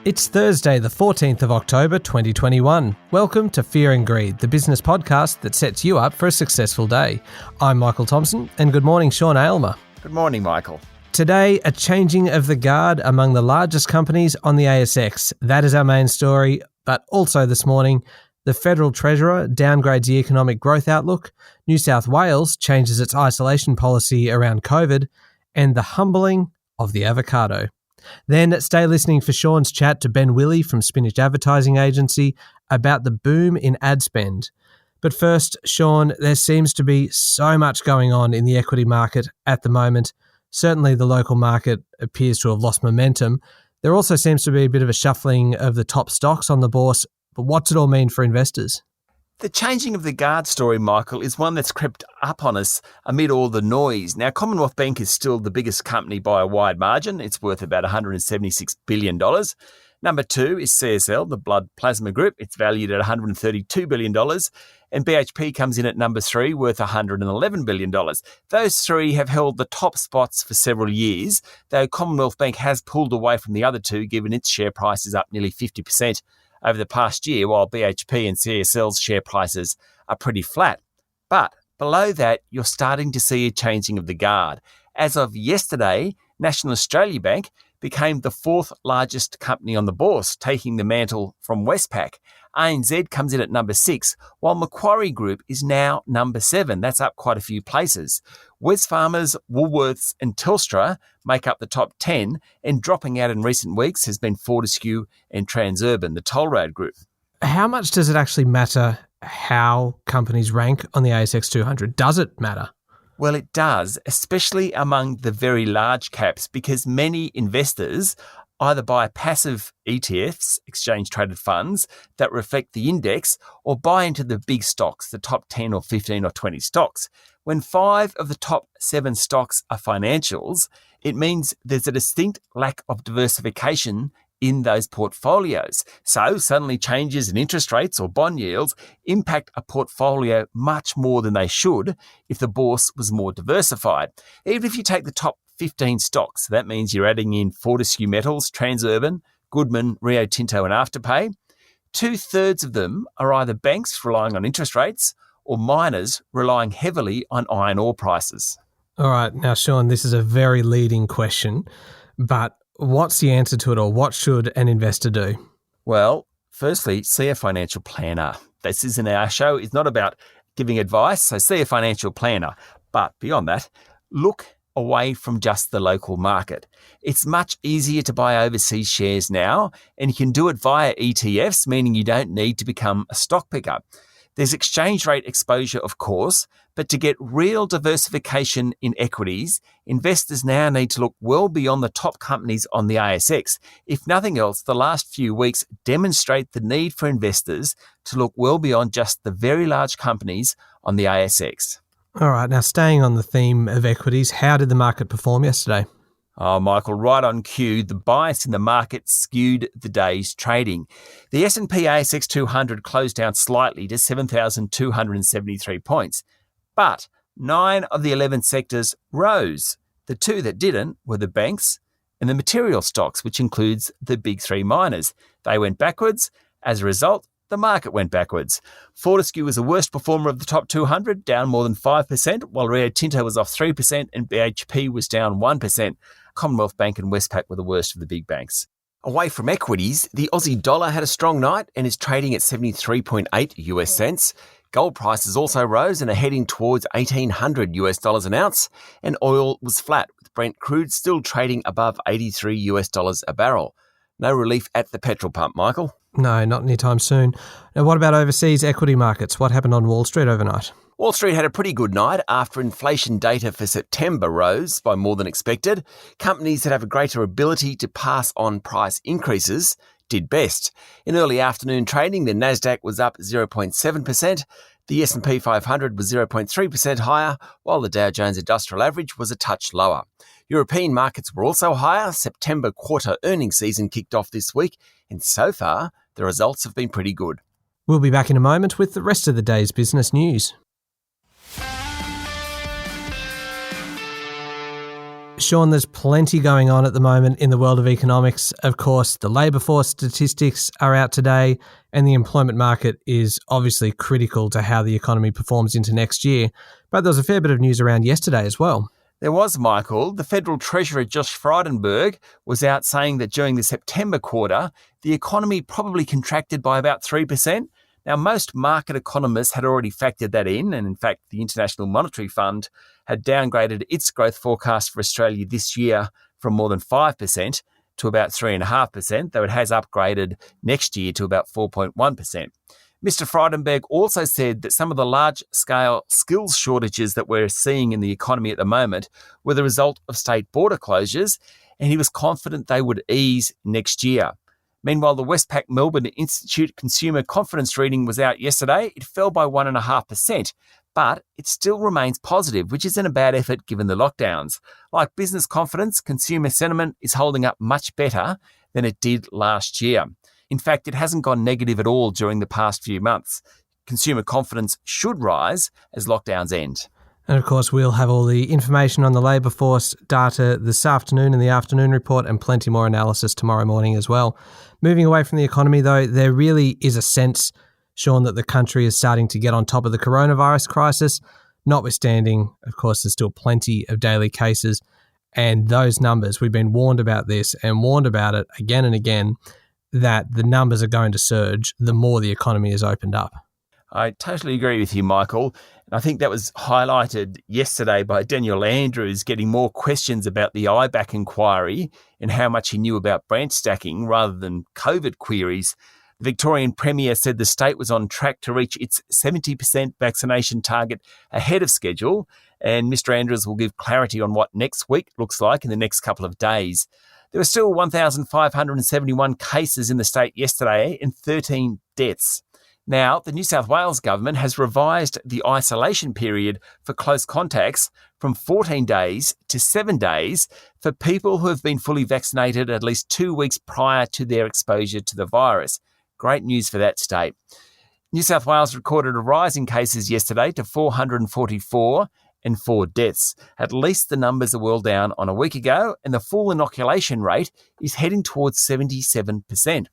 It's Thursday, the 14th of October, 2021. Welcome to Fear and Greed, the business podcast that sets you up for a successful day. I'm Michael Thompson, and good morning, Sean Aylmer. Good morning, Michael. Today, a changing of the guard among the largest companies on the ASX. That is our main story, but also this morning, the Federal Treasurer downgrades the economic growth outlook, New South Wales changes its isolation policy around COVID, and the humbling of the avocado. Then stay listening for Sean's chat to Ben Willey from Spinach Advertising Agency about the boom in ad spend. But first, Sean, there seems to be so much going on in the equity market at the moment. Certainly the local market appears to have lost momentum. There also seems to be a bit of a shuffling of the top stocks on the bourse. But what's it all mean for investors? The changing of the guard story, Michael, is one that's crept up on us amid all the noise. Now, Commonwealth Bank is still the biggest company by a wide margin. It's worth about $176 billion. Number two is CSL, the blood plasma group. It's valued at $132 billion. And BHP comes in at number three, worth $111 billion. Those three have held the top spots for several years, though Commonwealth Bank has pulled away from the other two, given its share price is up nearly 50% over the past year, while BHP and CSL's share prices are pretty flat. But below that, you're starting to see a changing of the guard. As of yesterday, National Australia Bank became the fourth largest company on the bourse, taking the mantle from Westpac. ANZ comes in at number 6, while Macquarie Group is now number 7. That's up quite a few places. Wesfarmers, Woolworths and Telstra make up the top 10, and dropping out in recent weeks has been Fortescue and Transurban, the toll road group. How much does it actually matter how companies rank on the ASX 200? Does it matter? Well, it does, especially among the very large caps, because many investors either buy passive ETFs, exchange-traded funds, that reflect the index, or buy into the big stocks, the top 10 or 15 or 20 stocks. When 5 of the top 7 stocks are financials, it means there's a distinct lack of diversification in those portfolios. So suddenly changes in interest rates or bond yields impact a portfolio much more than they should if the bourse was more diversified. Even if you take the top 15 stocks, that means you're adding in Fortescue Metals, Transurban, Goodman, Rio Tinto and Afterpay. 2/3 of them are either banks relying on interest rates or miners relying heavily on iron ore prices. All right. Now, Sean, this is a very leading question, but what's the answer to it all? What should an investor do? Well, firstly, see a financial planner. This isn't our show. It's not about giving advice, so see a financial planner. But beyond that, look away from just the local market. It's much easier to buy overseas shares now, and you can do it via ETFs, meaning you don't need to become a stock picker. There's exchange rate exposure, of course, but to get real diversification in equities, investors now need to look well beyond the top companies on the ASX. If nothing else, the last few weeks demonstrate the need for investors to look well beyond just the very large companies on the ASX. All right. Now, staying on the theme of equities, how did the market perform yesterday? Oh, Michael, right on cue. The bias in the market skewed the day's trading. The S&P ASX 200 closed down slightly to 7,273 points, but 9 of the 11 sectors rose. The 2 that didn't were the banks and the material stocks, which includes the big 3 miners. They went backwards. As a result, the market went backwards. Fortescue was the worst performer of the top 200, down more than 5%, while Rio Tinto was off 3% and BHP was down 1%. Commonwealth Bank and Westpac were the worst of the big banks. Away from equities, the Aussie dollar had a strong night and is trading at 73.8 US cents. Gold prices also rose and are heading towards $1,800 US an ounce, and oil was flat, with Brent crude still trading above $83 US a barrel. No relief at the petrol pump, Michael. No, not anytime soon. Now, what about overseas equity markets? What happened on Wall Street overnight? Wall Street had a pretty good night after inflation data for September rose by more than expected. Companies that have a greater ability to pass on price increases did best. In early afternoon trading, the Nasdaq was up 0.7%. The S&P 500 was 0.3% higher, while the Dow Jones Industrial Average was a touch lower. European markets were also higher. September quarter earnings season kicked off this week, and so far, the results have been pretty good. We'll be back in a moment with the rest of the day's business news. Sean, there's plenty going on at the moment in the world of economics. Of course, the labour force statistics are out today, and the employment market is obviously critical to how the economy performs into next year. But there was a fair bit of news around yesterday as well. There was, Michael. The Federal Treasurer, Josh Frydenberg, was out saying that during the September quarter, the economy probably contracted by about 3%. Now, most market economists had already factored that in, and in fact, the International Monetary Fund had downgraded its growth forecast for Australia this year from more than 5% to about 3.5%, though it has upgraded next year to about 4.1%. Mr. Frydenberg also said that some of the large-scale skills shortages that we're seeing in the economy at the moment were the result of state border closures, and he was confident they would ease next year. Meanwhile, the Westpac Melbourne Institute Consumer Confidence reading was out yesterday. It fell by 1.5%, but it still remains positive, which isn't a bad effort given the lockdowns. Like business confidence, consumer sentiment is holding up much better than it did last year. In fact, it hasn't gone negative at all during the past few months. Consumer confidence should rise as lockdowns end. And of course, we'll have all the information on the labour force data this afternoon in the afternoon report, and plenty more analysis tomorrow morning as well. Moving away from the economy, though, there really is a sense, Sean, that the country is starting to get on top of the coronavirus crisis, notwithstanding, of course, there's still plenty of daily cases. And those numbers, we've been warned about this and warned about it again and again, that the numbers are going to surge the more the economy is opened up. I totally agree with you, Michael. And I think that was highlighted yesterday by Daniel Andrews getting more questions about the IBAC inquiry and how much he knew about branch stacking rather than COVID queries. The Victorian Premier said the state was on track to reach its 70% vaccination target ahead of schedule, and Mr. Andrews will give clarity on what next week looks like in the next couple of days. There were still 1,571 cases in the state yesterday and 13 deaths. Now, the New South Wales government has revised the isolation period for close contacts from 14 days to 7 days for people who have been fully vaccinated at least 2 weeks prior to their exposure to the virus. Great news for that state. New South Wales recorded a rise in cases yesterday to 444 and 4 deaths. At least the numbers are well down on a week ago, and the full inoculation rate is heading towards 77%.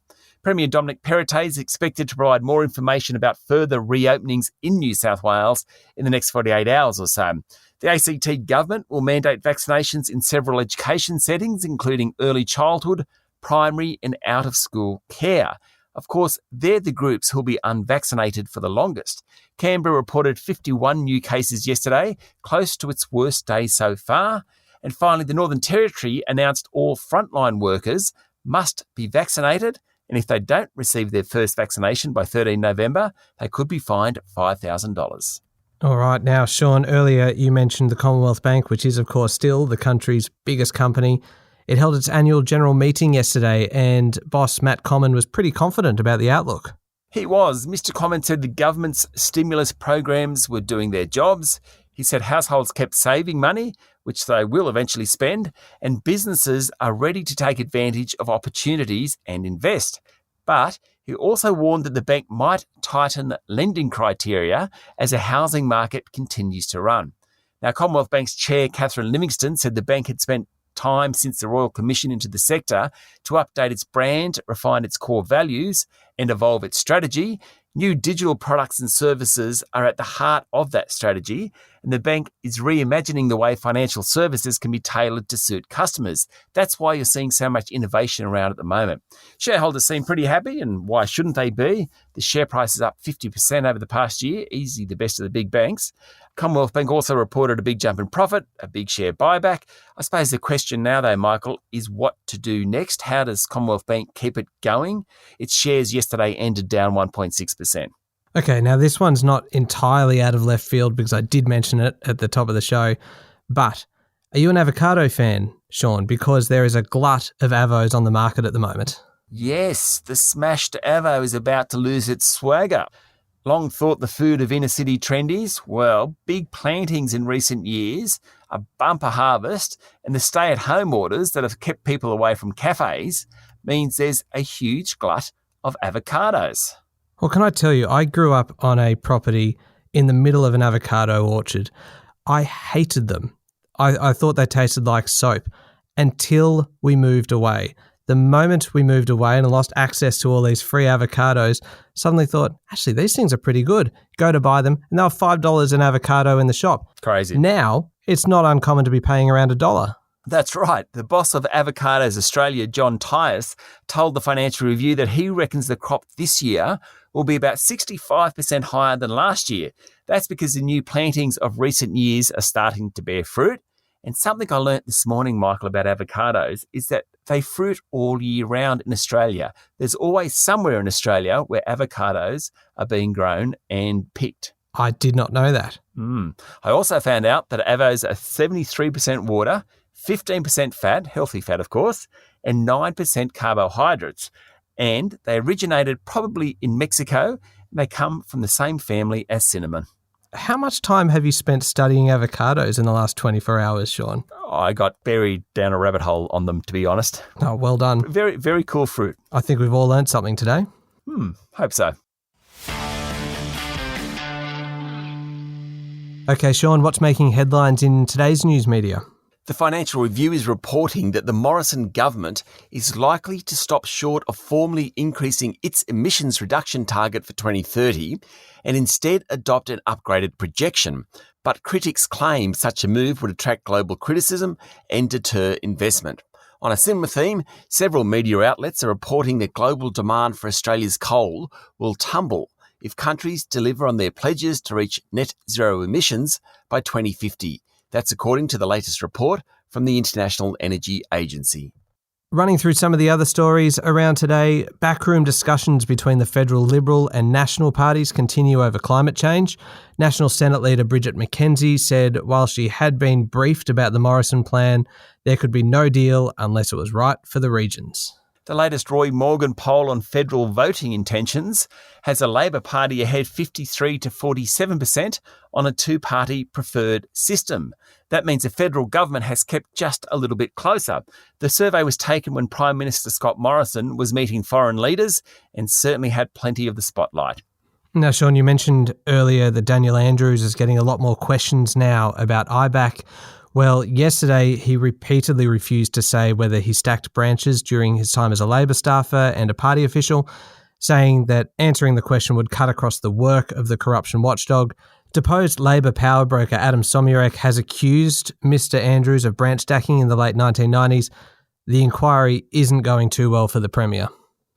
Premier Dominic Perrottet is expected to provide more information about further reopenings in New South Wales in the next 48 hours or so. The ACT government will mandate vaccinations in several education settings, including early childhood, primary and out-of-school care. Of course, they're the groups who'll be unvaccinated for the longest. Canberra reported 51 new cases yesterday, close to its worst day so far. And finally, the Northern Territory announced all frontline workers must be vaccinated, and if they don't receive their first vaccination by 13 November, they could be fined $5,000. All right. Now, Sean, earlier you mentioned the Commonwealth Bank, which is, of course, still the country's biggest company. It held its annual general meeting yesterday, and boss Matt Comyn was pretty confident about the outlook. He was. Mr. Comyn said the government's stimulus programs were doing their jobs. He said households kept saving money, which they will eventually spend, and businesses are ready to take advantage of opportunities and invest. But he also warned that the bank might tighten lending criteria as the housing market continues to run. Now, Commonwealth Bank's chair, Catherine Livingstone, said the bank had spent time since the Royal Commission into the sector to update its brand, refine its core values, and evolve its strategy. New digital products and services are at the heart of that strategy, and the bank is reimagining the way financial services can be tailored to suit customers. That's why you're seeing so much innovation around at the moment. Shareholders seem pretty happy, and why shouldn't they be? The share price is up 50% over the past year, easily the best of the big banks. Commonwealth Bank also reported a big jump in profit, a big share buyback. I suppose the question now, though, Michael, is what to do next. How does Commonwealth Bank keep it going? Its shares yesterday ended down 1.6%. Okay, now this one's not entirely out of left field because I did mention it at the top of the show, but are you an avocado fan, Sean? Because there is a glut of avos on the market at the moment. Yes, the smashed avo is about to lose its swagger. Long thought the food of inner city trendies? Well, big plantings in recent years, a bumper harvest, and the stay-at-home orders that have kept people away from cafes means there's a huge glut of avocados. Well, can I tell you, I grew up on a property in the middle of an avocado orchard. I hated them. I thought they tasted like soap until we moved away. The moment we moved away and lost access to all these free avocados, suddenly thought, actually, these things are pretty good. Go to buy them, and they were $5 an avocado in the shop. Crazy. Now, it's not uncommon to be paying around $1. That's right. The boss of Avocados Australia, John Tyus, told the Financial Review that he reckons the crop this year will be about 65% higher than last year. That's because the new plantings of recent years are starting to bear fruit. And something I learnt this morning, Michael, about avocados is that they fruit all year round in Australia. There's always somewhere in Australia where avocados are being grown and picked. I did not know that. I also found out that avos are 73% water, 15% fat, healthy fat of course, and 9% carbohydrates. And they originated probably in Mexico. And they come from the same family as cinnamon. How much time have you spent studying avocados in the last 24 hours, Sean? I got buried down a rabbit hole on them, to be honest. Oh, well done. Very, very cool fruit. I think we've all learnt something today. Hope so. Okay, Sean, what's making headlines in today's news media? The Financial Review is reporting that the Morrison government is likely to stop short of formally increasing its emissions reduction target for 2030 and instead adopt an upgraded projection. But critics claim such a move would attract global criticism and deter investment. On a similar theme, several media outlets are reporting that global demand for Australia's coal will tumble if countries deliver on their pledges to reach net zero emissions by 2050. That's according to the latest report from the International Energy Agency. Running through some of the other stories around today, backroom discussions between the federal Liberal and National parties continue over climate change. National Senate leader Bridget McKenzie said while she had been briefed about the Morrison plan, there could be no deal unless it was right for the regions. The latest Roy Morgan poll on federal voting intentions has a Labor Party ahead 53 to 47% on a two-party preferred system. That means the federal government has kept just a little bit closer. The survey was taken when Prime Minister Scott Morrison was meeting foreign leaders and certainly had plenty of the spotlight. Now, Sean, you mentioned earlier that Daniel Andrews is getting a lot more questions now about IBAC. Well, yesterday he repeatedly refused to say whether he stacked branches during his time as a Labor staffer and a party official, saying that answering the question would cut across the work of the corruption watchdog. Deposed Labor power broker Adam Somyurek has accused Mr Andrews of branch stacking in the late 1990s. The inquiry isn't going too well for the Premier.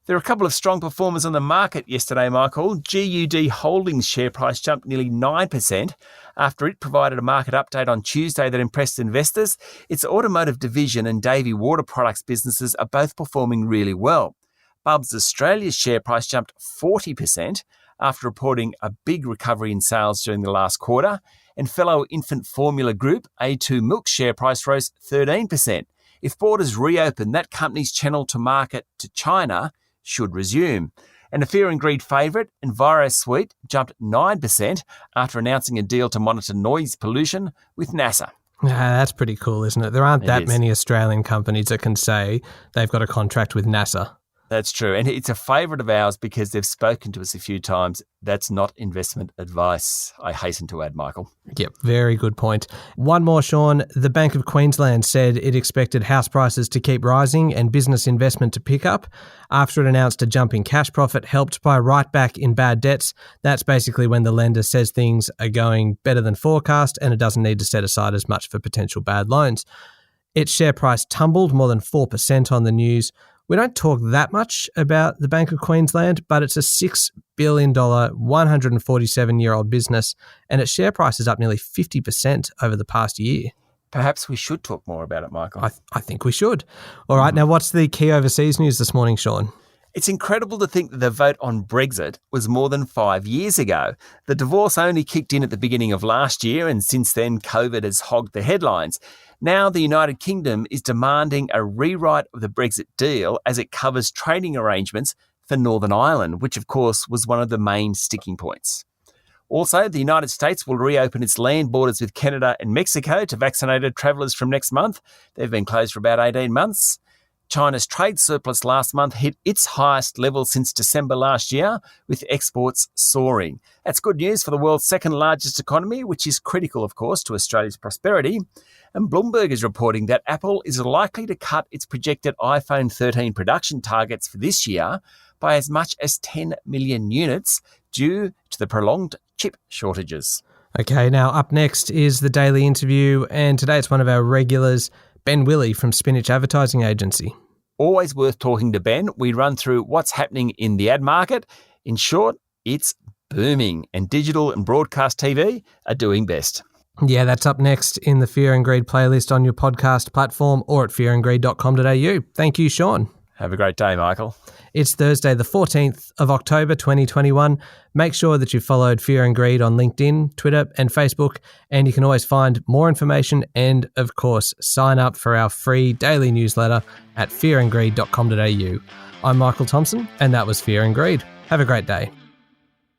There are a couple of strong performers on the market yesterday, Michael. GUD Holdings share price jumped nearly 9% after it provided a market update on Tuesday that impressed investors. Its automotive division and Davey Water Products businesses are both performing really well. Bubs Australia's share price jumped 40% after reporting a big recovery in sales during the last quarter, and fellow infant formula group A2 Milk's share price rose 13%. If borders reopen, that company's channel to market to China should resume. And the Fear and Greed favourite, EnviroSuite, jumped 9% after announcing a deal to monitor noise pollution with NASA. That's pretty cool, isn't it? There aren't that many Australian companies that can say they've got a contract with NASA. That's true. And it's a favourite of ours because they've spoken to us a few times. That's not investment advice, I hasten to add, Michael. Yep, very good point. One more, Sean. The Bank of Queensland said it expected house prices to keep rising and business investment to pick up after it announced a jump in cash profit helped by a write-back in bad debts. That's basically when the lender says things are going better than forecast and it doesn't need to set aside as much for potential bad loans. Its share price tumbled more than 4% on the news. We don't talk that much about the Bank of Queensland, but it's a $6 billion, 147-year-old business, and its share price is up nearly 50% over the past year. Perhaps we should talk more about it, Michael. I think we should. All right, now what's the key overseas news this morning, Sean? It's incredible to think that the vote on Brexit was more than 5 years ago. The divorce only kicked in at the beginning of last year, and since then, COVID has hogged the headlines. Now the United Kingdom is demanding a rewrite of the Brexit deal as it covers trading arrangements for Northern Ireland, which of course was one of the main sticking points. Also, the United States will reopen its land borders with Canada and Mexico to vaccinated travellers from next month. They've been closed for about 18 months. China's trade surplus last month hit its highest level since December last year, with exports soaring. That's good news for the world's second largest economy, which is critical, of course, to Australia's prosperity. And Bloomberg is reporting that Apple is likely to cut its projected iPhone 13 production targets for this year by as much as 10 million units due to the prolonged chip shortages. Okay, now up next is the daily interview, and today it's one of our regulars, Ben Willey from Spinach Advertising Agency. Always worth talking to Ben. We run through what's happening in the ad market. In short, it's booming, and digital and broadcast TV are doing best. Yeah, that's up next in the Fear and Greed playlist on your podcast platform or at fearandgreed.com.au. Thank you, Sean. Have a great day, Michael. It's Thursday, the 14th of October, 2021. Make sure that you followed Fear and Greed on LinkedIn, Twitter, and Facebook, and you can always find more information and, of course, sign up for our free daily newsletter at fearandgreed.com.au. I'm Michael Thompson, and that was Fear and Greed. Have a great day.